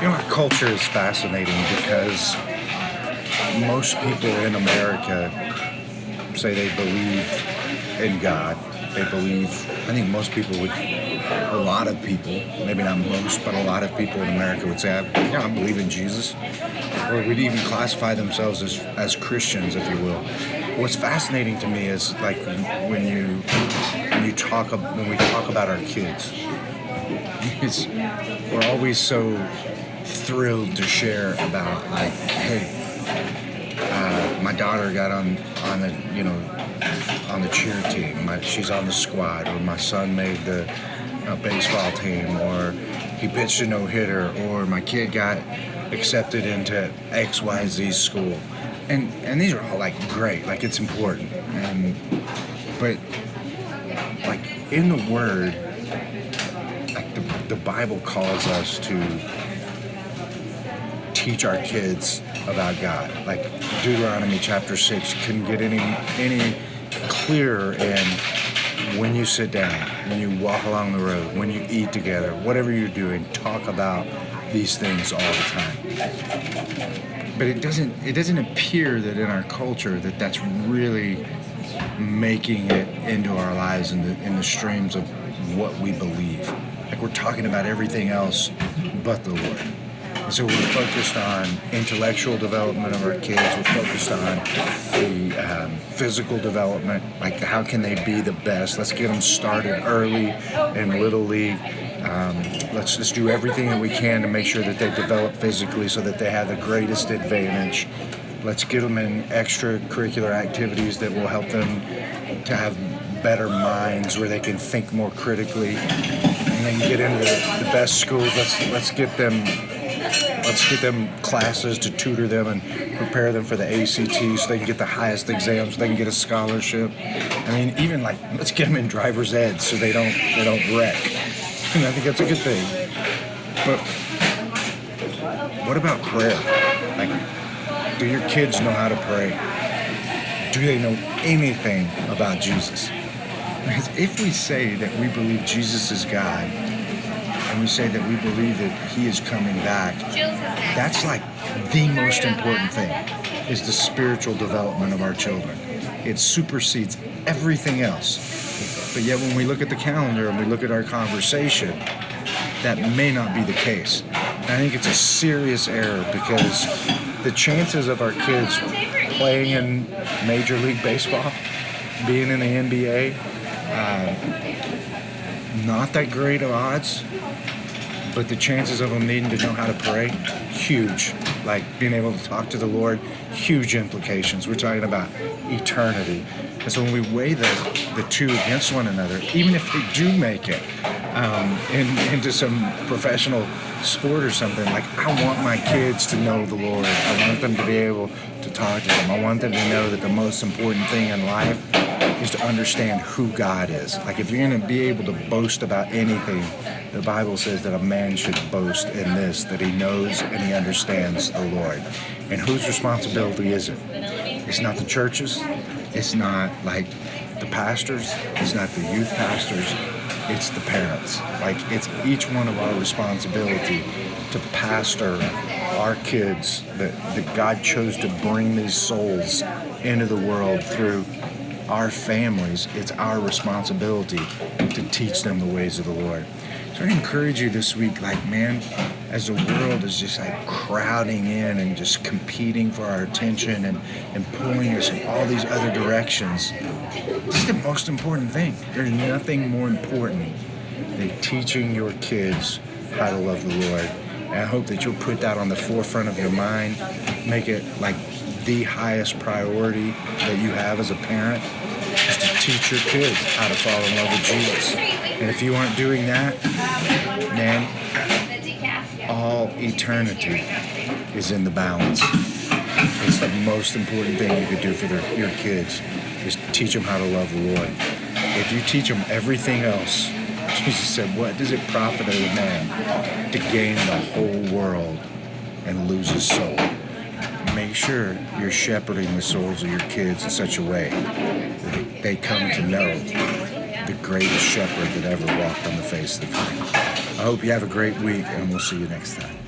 Our culture is fascinating because most people in America say they believe in God. They believe, I think most people would, a lot of people, maybe not most, but a lot of people in America would say, I believe in Jesus. Or would even classify themselves as Christians, if you will. What's fascinating to me is like when we talk about our kids, we're always so thrilled to share about like, hey, my daughter got on the cheer team. She's on the squad, or my son made the baseball team, or he pitched a no-hitter, or my kid got accepted into XYZ school. And these are all like great, like it's important. But like in the Word, like the Bible calls us to teach our kids about God. Like Deuteronomy chapter 6 couldn't get any clearer in when you sit down, when you walk along the road, when you eat together, whatever you're doing, talk about these things all the time. But it doesn't appear that in our culture that's really making it into our lives in the streams of what we believe. Like we're talking about everything else but the Lord. And so we're focused on intellectual development of our kids. We're focused on the physical development, like how can they be the best? Let's get them started early in Little League. Let's just do everything that we can to make sure that they develop physically so that they have the greatest advantage. Let's get them in extracurricular activities that will help them to have better minds where they can think more critically, and then get into the best schools. Let's get them classes to tutor them and prepare them for the ACT so they can get the highest exams, so they can get a scholarship. I mean, even like let's get them in driver's ed so they don't wreck. And I think that's a good thing. But what about prayer? Like, do your kids know how to pray? Do they know anything about Jesus? Because if we say that we believe Jesus is God, and we say that we believe that He is coming back, that's like the most important thing, is the spiritual development of our children. It supersedes everything else. But yet when we look at the calendar and we look at our conversation, that may not be the case. And I think it's a serious error because the chances of our kids playing in Major League Baseball, being in the NBA, not that great of odds, but the chances of them needing to know how to pray, huge. Like being able to talk to the Lord, huge implications. We're talking about eternity. And so when we weigh the two against one another, even if they do make it into some professional sport or something, like I want my kids to know the Lord. I want them to be able to talk to Him. I want them to know that the most important thing in life is to understand who God is. Like if you're going to be able to boast about anything, the Bible says that a man should boast in this, that he knows and he understands the Lord. And whose responsibility is it? It's not the churches. It's not like the pastors. It's not the youth pastors. It's the parents. Like it's each one of our responsibility to pastor our kids that God chose to bring these souls into the world through our families. It's our responsibility to teach them the ways of the Lord. So I encourage you this week, like, man, as the world is just like crowding in and just competing for our attention and pulling us in all these other directions, this is the most important thing. There's nothing more important than teaching your kids how to love the Lord. And I hope that you'll put that on the forefront of your mind, make it like the highest priority that you have as a parent, is to teach your kids how to fall in love with Jesus. And if you aren't doing that, man, all eternity is in the balance. It's the most important thing you could do for your kids, is teach them how to love the Lord. If you teach them everything else, Jesus said, what does it profit a man to gain the whole world and lose his soul? Make sure you're shepherding the souls of your kids in such a way that they come to know the greatest shepherd that ever walked on the face of the planet. I hope you have a great week, and we'll see you next time.